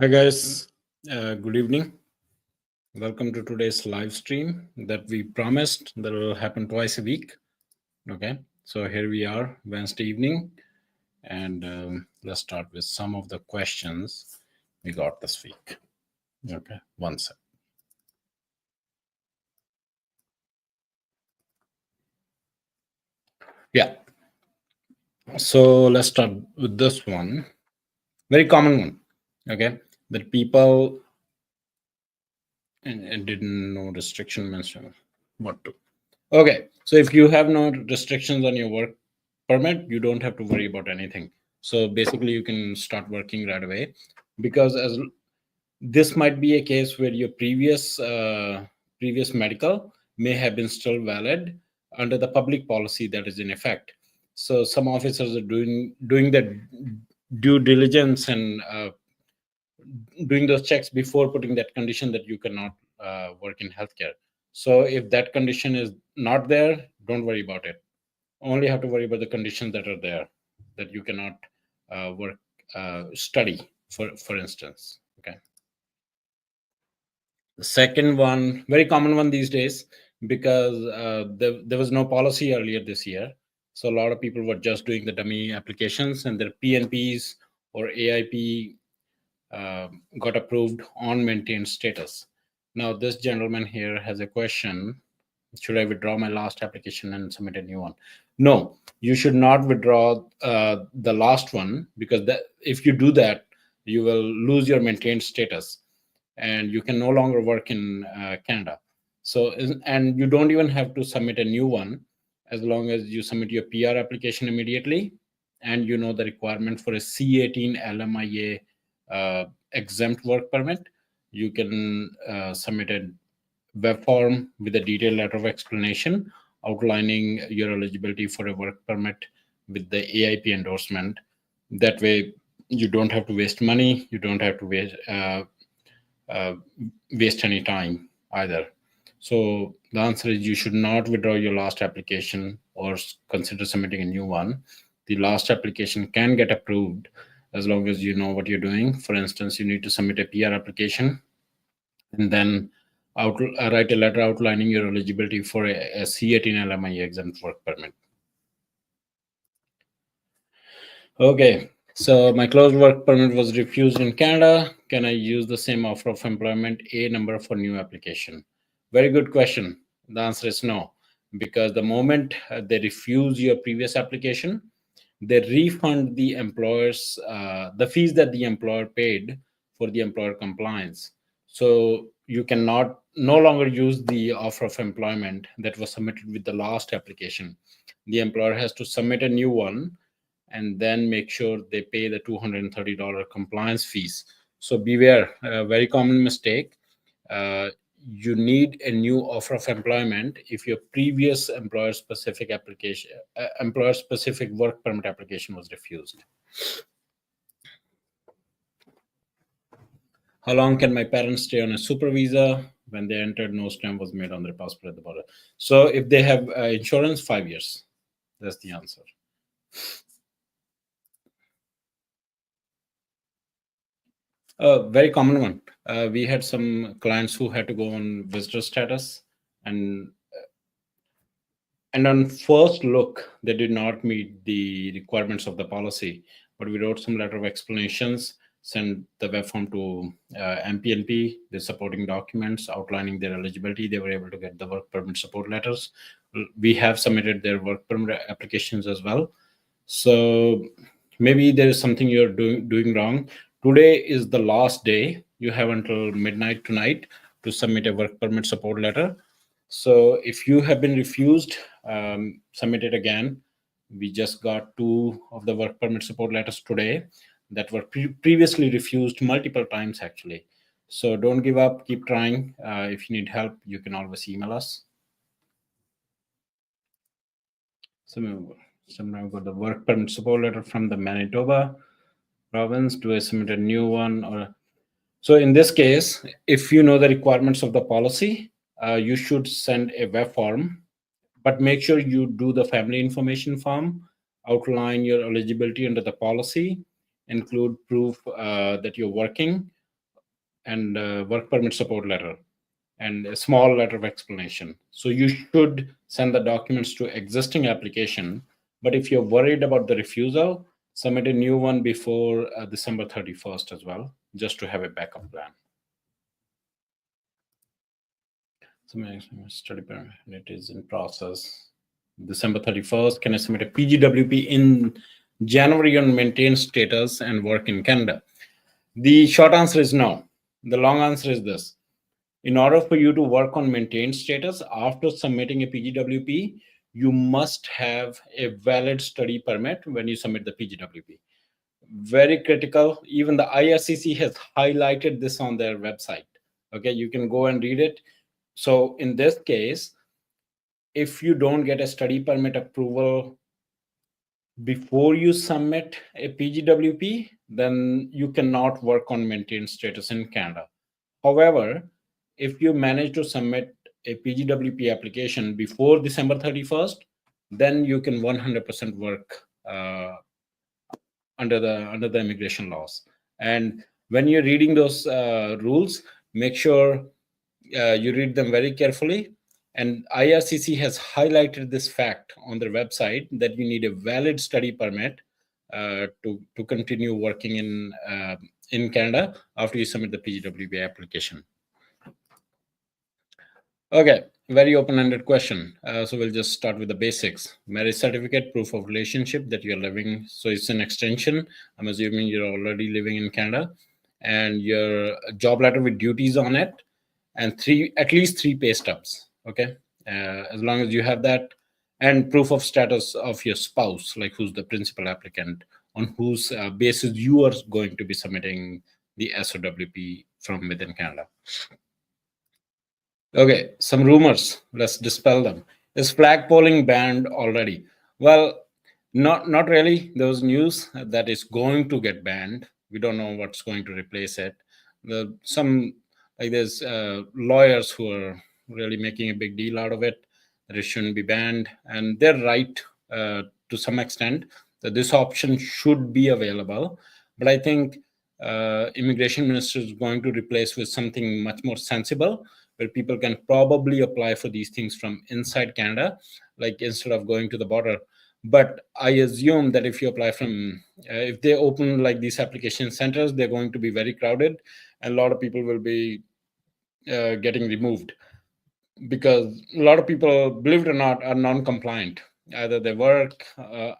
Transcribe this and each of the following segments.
Hi guys, good evening. Welcome to today's live stream that we promised that will happen twice a week. Okay, so here we are, Wednesday evening, and let's start with some of the questions we got this week. Okay, one sec. Yeah, so let's start with this one. Very common one. Okay, that people and didn't know restriction mention what to. Okay, so if you have no restrictions on your work permit, you don't have to worry about anything. So basically, you can start working right away because as this might be a case where your previous medical may have been still valid under the public policy that is in effect. So some officers are doing the due diligence and doing those checks before putting that condition that you cannot work in healthcare. So if that condition is not there, don't worry about it. Only have to worry about the conditions that are there, that you cannot work, study, for instance. Okay. The second one, very common one these days, because there was no policy earlier this year. So a lot of people were just doing the dummy applications and their PNPs or AIP got approved on maintained status. Now, this gentleman here has a question. Should I withdraw my last application and submit a new one? No, you should not withdraw the last one because if you do that, you will lose your maintained status and you can no longer work in Canada. So, and you don't even have to submit a new one as long as you submit your PR application immediately and you know the requirement for a C18 LMIA exempt work permit. You can submit a web form with a detailed letter of explanation outlining your eligibility for a work permit with the AIP endorsement. That way, you don't have to waste money. You don't have to waste any time either. So the answer is you should not withdraw your last application or consider submitting a new one. The last application can get approved as long as you know what you're doing. For instance, you need to submit a PR application and then write a letter outlining your eligibility for a C18 LMI exempt work permit. Okay, so my closed work permit was refused in Canada. Can I use the same offer of employment A number for new application? Very good question. The answer is no, because the moment they refuse your previous application, they refund the employers the fees that the employer paid for the employer compliance. So you cannot no longer use the offer of employment that was submitted with the last application. The employer has to submit a new one and then make sure they pay the $230 compliance fees. So beware, a very common mistake. You need a new offer of employment if your previous employer specific work permit application was refused. How long can my parents stay on a super visa? When they entered, no stamp was made on their passport at the border. So if they have insurance, 5 years. That's the answer. A very common one. We had some clients who had to go on visitor status, and on first look, they did not meet the requirements of the policy. But we wrote some letter of explanations, sent the web form to MPNP, the supporting documents outlining their eligibility. They were able to get the work permit support letters. We have submitted their work permit applications as well. So maybe there is something you're doing wrong. Today is the last day. You have until midnight tonight to submit a work permit support letter. So if you have been refused, submit it again. We just got 2 of the work permit support letters today that were previously refused multiple times, actually. So don't give up. Keep trying. If you need help, you can always email us. Somehow got the work permit support letter from the Manitoba province. Do I submit a new one? Or so in this case, if you know the requirements of the policy, you should send a web form, but make sure you do the family information form, outline your eligibility under the policy, include proof that you're working, and work permit support letter and a small letter of explanation. So you should send the documents to existing application. But if you're worried about the refusal, submit a new one before December 31st as well, just to have a backup plan. So my study permit, it is in process. December 31st, can I submit a PGWP in January on maintained status and work in Canada? The short answer is no. The long answer is this. In order for you to work on maintained status after submitting a PGWP, you must have a valid study permit when you submit the PGWP. Very critical. Even the IRCC has highlighted this on their website. Okay, you can go and read it. So in this case, if you don't get a study permit approval before you submit a PGWP, then you cannot work on maintained status in Canada. However, if you manage to submit a PGWP application before December 31st, then you can 100% work under the immigration laws. And when you're reading those rules, make sure you read them very carefully. And IRCC has highlighted this fact on their website that you need a valid study permit to continue working in Canada after you submit the PGWP application. Okay, very open-ended question. So we'll just start with the basics. Marriage certificate, proof of relationship that you're living. So it's an extension. I'm assuming you're already living in Canada, and your job letter with duties on it, and at least three pay stubs. Okay, as long as you have that, and proof of status of your spouse, like who's the principal applicant, on whose basis you are going to be submitting the SOWP from within Canada. Okay, some rumors. Let's dispel them. Is flag polling banned already? Well, not really. There was news that it's going to get banned. We don't know what's going to replace it. There's lawyers who are really making a big deal out of it that it shouldn't be banned, and they're right to some extent that this option should be available. But I think immigration minister is going to replace with something much more sensible, where people can probably apply for these things from inside Canada, like instead of going to the border. But I assume that if you apply from, if they open like these application centers, they're going to be very crowded, and a lot of people will be getting removed, because a lot of people, believe it or not, are non-compliant. Either they work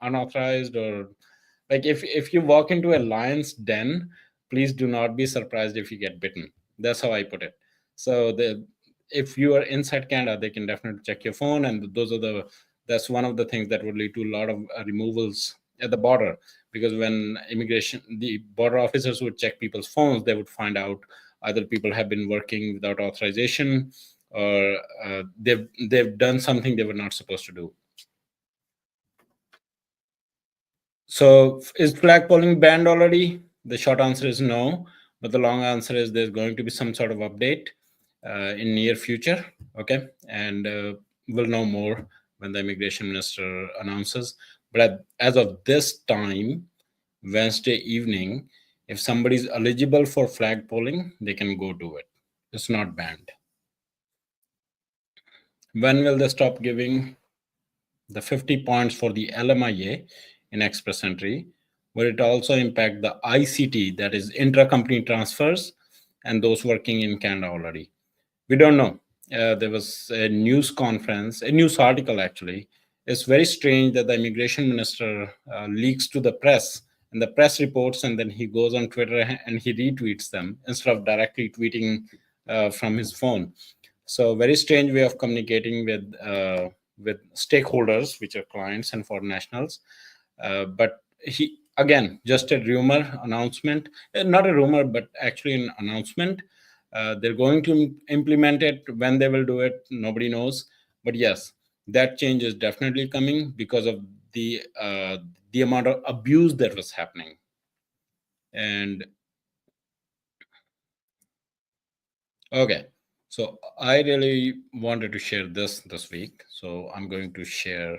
unauthorized, or like if you walk into a lion's den, please do not be surprised if you get bitten. That's how I put it. So if you are inside Canada, they can definitely check your phone, and that's one of the things that would lead to a lot of removals at the border, because when the border officers would check people's phones, they would find out either people have been working without authorization, or they've done something they were not supposed to do. So is flag polling banned already? The short answer is no, but the long answer is there's going to be some sort of update in near future. Okay, and we'll know more when the immigration minister announces. But as of this time, Wednesday evening, if somebody is eligible for flag polling, they can go do it. It's not banned. When will they stop giving the 50 points for the LMIA in express entry? Will it also impact the ICT, that is intra-company transfers, and those working in Canada already? We don't know. There was a news conference, a news article actually. It's very strange that the immigration minister leaks to the press, and the press reports, and then he goes on Twitter and he retweets them instead of directly tweeting from his phone. So very strange way of communicating with stakeholders, which are clients and foreign nationals. But he, again, just a rumor announcement, not a rumor, but actually an announcement. They're going to implement it. When they will do it, nobody knows. But yes, that change is definitely coming because of the amount of abuse that was happening. And okay, so I really wanted to share this week. So I'm going to share.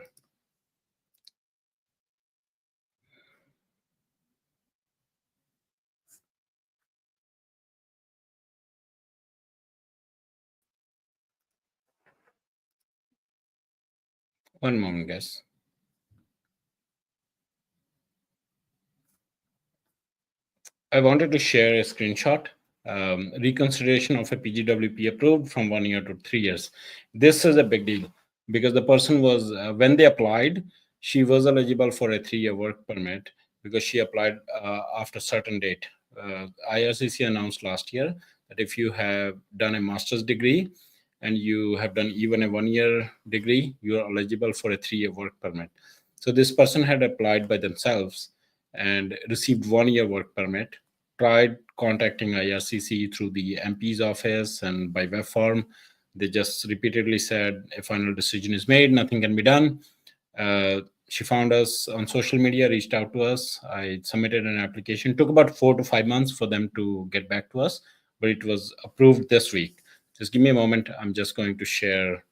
One moment, guys. I wanted to share a screenshot. Reconsideration of a PGWP approved from 1 year to 3 years. This is a big deal because the person was, when they applied, she was eligible for a 3 year work permit because she applied after certain date. IRCC announced last year that if you have done a master's degree and you have done even a 1 year degree, you are eligible for a 3 year work permit. So this person had applied by themselves and received 1 year work permit, tried contacting IRCC through the MP's office and by web form. They just repeatedly said a final decision is made, nothing can be done. She found us on social media, reached out to us. I submitted an application. It took about 4 to 5 months for them to get back to us, but it was approved this week. Just give me a moment. I'm just going to share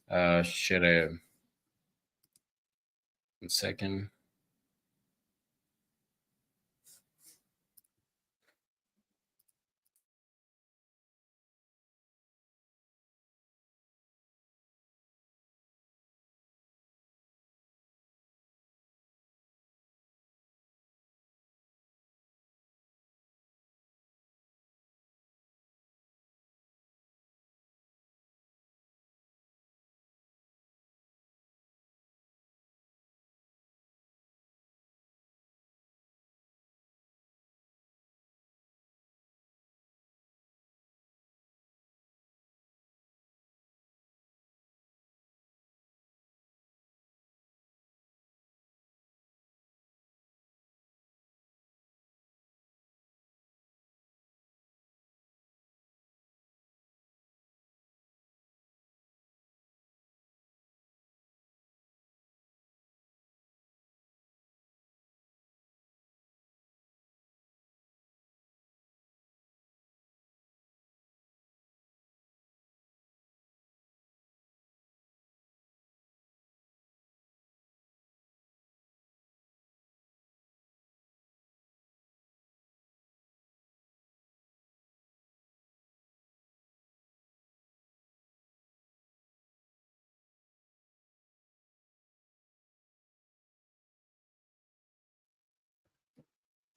a 1 second.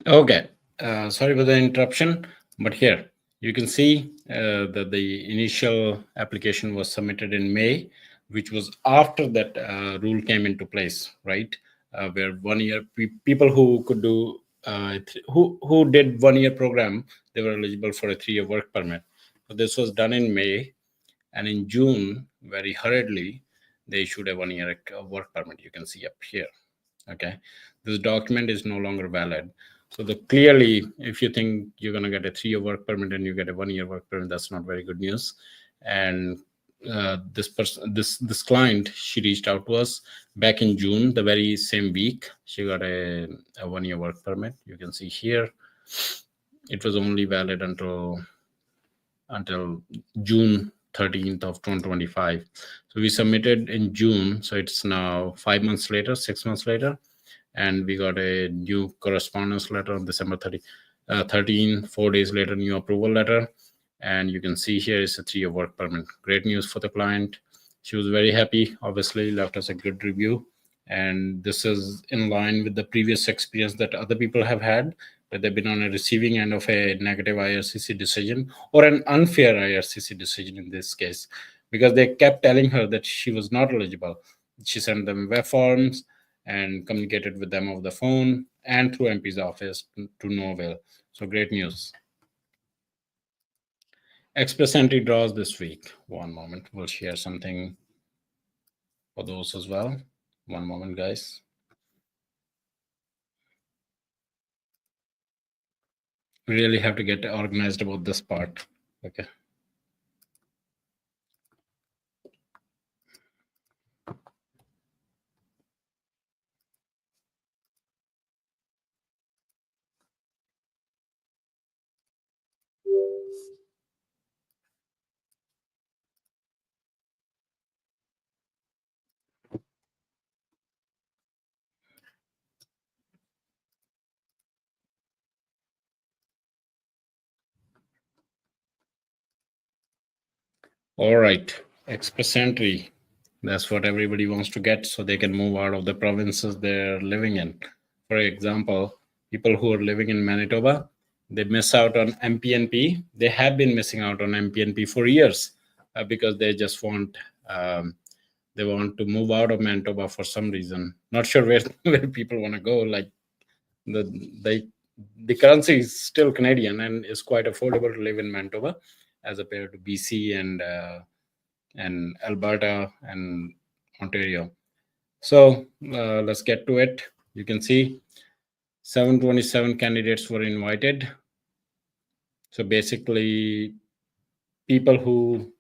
Okay, sorry for the interruption, but here you can see that the initial application was submitted in May, which was after that rule came into place, right? Where 1 year people who could do who did 1 year program, they were eligible for a 3 year work permit. So this was done in May, and in June, very hurriedly, they issued a 1 year work permit. You can see up here. Okay, this document is no longer valid. So the clearly, if you think you're going to get a 3 year work permit and you get a 1 year work permit, that's not very good news. And this person, this client, she reached out to us back in June, the very same week. She got a 1 year work permit. You can see here, it was only valid until June 13th of 2025. So we submitted in June. So it's now 5 months later, 6 months later, and we got a new correspondence letter on December 13, 4 days later, new approval letter. And you can see here is a 3 year work permit. Great news for the client. She was very happy, obviously, left us a good review. And this is in line with the previous experience that other people have had, that they've been on a receiving end of a negative IRCC decision or an unfair IRCC decision in this case, because they kept telling her that she was not eligible. She sent them web forms and communicated with them over the phone and through MP's office to no avail. So great news. Express entry draws this week. One moment, we'll share something for those as well. One moment, guys. We really have to get organized about this part. Okay. All right. Express entry. That's what everybody wants to get so they can move out of the provinces they're living in. For example, people who are living in Manitoba, they miss out on MPNP. They have been missing out on MPNP for years because they just um, want to move out of Manitoba for some reason. Not sure where where people want to go. Like the they the currency is still Canadian and is quite affordable to live in Manitoba as compared to BC and Alberta and Ontario. So let's get to it. You can see 727 candidates were invited. So basically, people who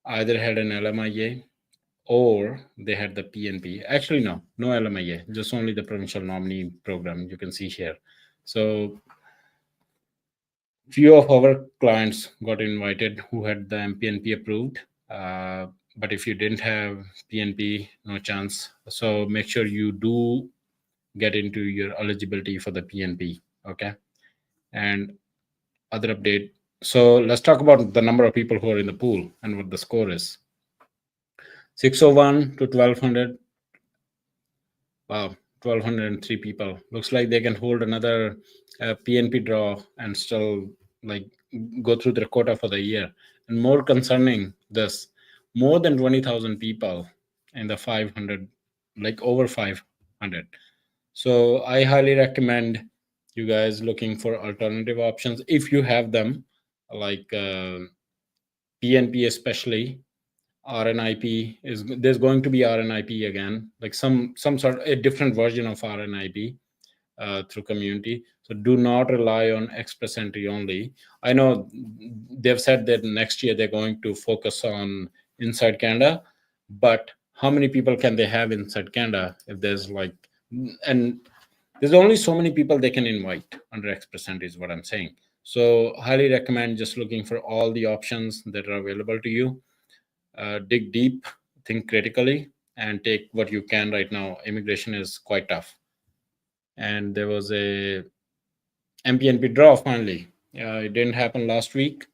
either had an LMIA or they had the PNP. Actually, no LMIA, just only the provincial nominee program. You can see here. So few of our clients got invited who had the MPNP approved. But if you didn't have PNP, no chance. So make sure you do get into your eligibility for the PNP. Okay. And other update. So let's talk about the number of people who are in the pool and what the score is. 601 to 1200. Wow, 1203 people. Looks like they can hold another PNP draw and still like go through their quota for the year. And more concerning, this more than 20,000 people in the 500, like over 500. So I highly recommend you guys looking for alternative options if you have them, like PNP especially. RNIP is there's going to be RNIP again, like some sort a different version of RNIP through community. So do not rely on express entry only. I know they've said that next year they're going to focus on inside Canada, but how many people can they have inside Canada if there's like and there's only so many people they can invite under express entry is what I'm saying. So highly recommend just looking for all the options that are available to you. Dig deep, think critically, and take what you can right now. Immigration is quite tough. And there was a MPNP draw finally. It didn't happen last week.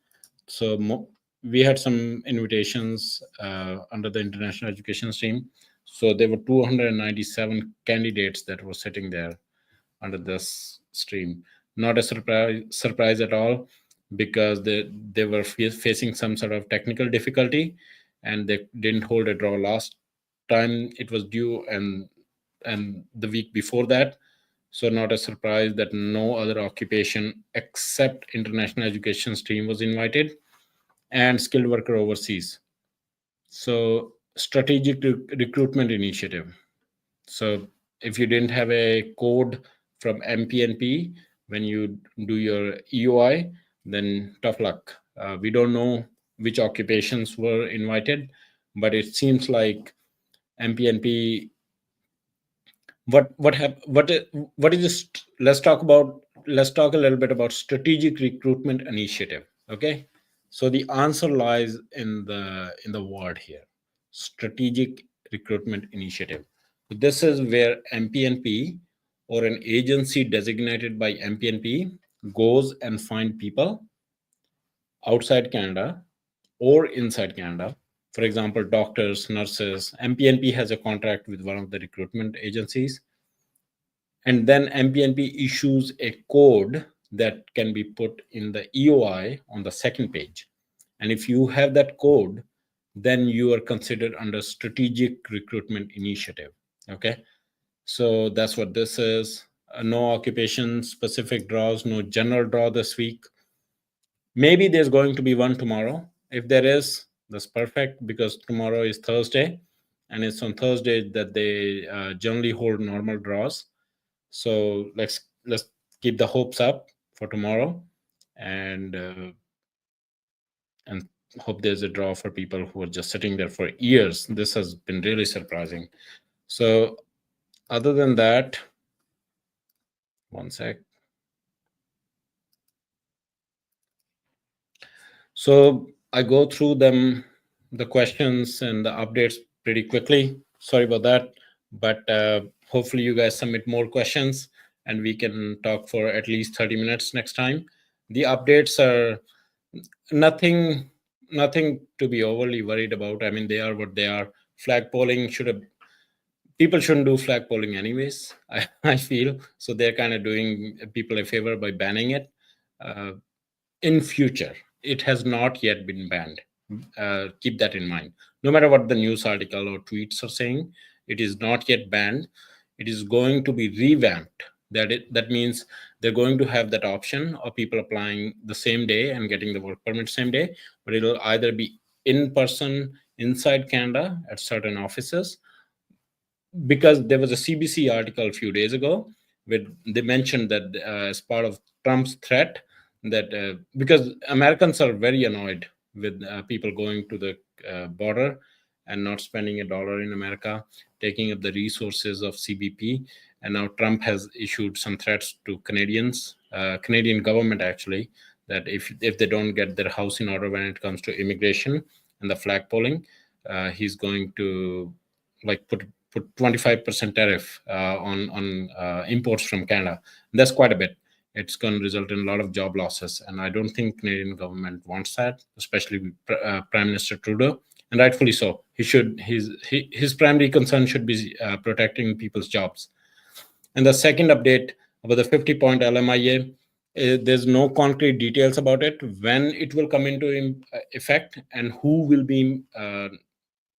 So we had some invitations under the international education stream. So there were 297 candidates that were sitting there under this stream. Not a surprise at all, because they were facing some sort of technical difficulty, and they didn't hold a draw last time it was due, and the week before that. So not a surprise that no other occupation except international education stream was invited, and skilled worker overseas. So strategic recruitment initiative. So if you didn't have a code from MPNP when you do your EOI, then tough luck. We don't know which occupations were invited, but it seems like MPNP. What is this? Let's talk a little bit about strategic recruitment initiative. Okay, so the answer lies in the word here, strategic recruitment initiative. This is where MPNP or an agency designated by MPNP goes and find people outside Canada or inside Canada. For example, doctors, nurses. MPNP has a contract with one of the recruitment agencies, and then MPNP issues a code that can be put in the EOI on the second page. And if you have that code, then you are considered under strategic recruitment initiative. Okay, so that's what this is. No occupation specific draws, no general draw this week. Maybe there's going to be one tomorrow. If there is, that's perfect, because tomorrow is Thursday, and it's on Thursday that they generally hold normal draws. So let's keep the hopes up for tomorrow, and and hope there's a draw for people who are just sitting there for years. This has been really surprising. So other than that, one sec. So I go through them, the questions and the updates pretty quickly. Sorry about that, but hopefully you guys submit more questions and we can talk for at least 30 minutes next time. The updates are nothing nothing to be overly worried about. I mean, they are what they are. Flag polling people shouldn't do flag polling anyways. I feel so. They're kind of doing people a favor by banning it. Uh, in future, it has not yet been banned. Keep that in mind. No matter what the news article or tweets are saying, it is not yet banned. It is going to be revamped. That means they're going to have that option of people applying the same day and getting the work permit same day, but it'll either be in person inside Canada at certain offices, because there was a CBC article a few days ago where they mentioned that as part of Trump's threat, that because Americans are very annoyed with people going to the border and not spending a dollar in America, taking up the resources of CBP, and now Trump has issued some threats to Canadians, Canadian government actually, that if they don't get their house in order when it comes to immigration and the flag polling, he's going to like put 25% tariff on imports from Canada. And that's quite a bit. It's going to result in a lot of job losses, and I don't think Canadian government wants that, especially Prime Minister Trudeau, and rightfully so. His primary concern should be protecting people's jobs. And the second update about the 50-point LMIA, there's no concrete details about it, when it will come into effect, and who will be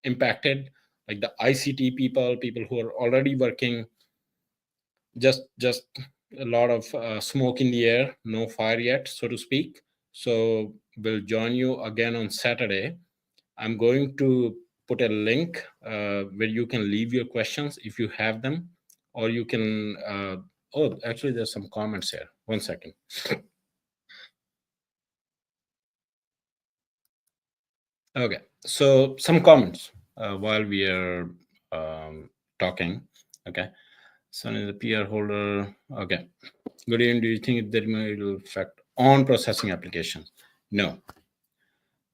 impacted, like the ICT people who are already working. Just a lot of smoke in the air, no fire yet, so to speak. So we'll join you again on Saturday. I'm going to put a link where you can leave your questions if you have them, or you can oh, actually there's some comments here. 1 second. Okay, so some comments while we are talking. Okay, Son is a PR holder. Okay, good evening. Do you think that will affect on processing applications? No.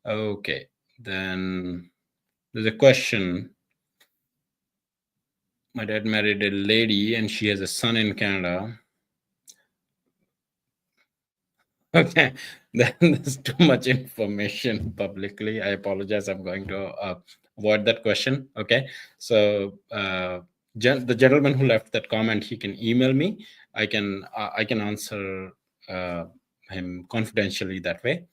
Okay, then there's a question. My dad married a lady and she has a son in Canada. Okay, then there's too much information publicly. I apologize. I'm going to avoid that question. Okay, so the gentleman who left that comment, he can email me. I can answer him confidentially that way.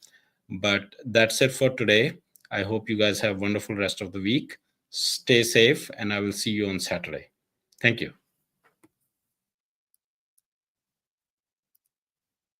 But that's it for today. I hope you guys have wonderful rest of the week. Stay safe, and I will see you on Saturday. Thank you.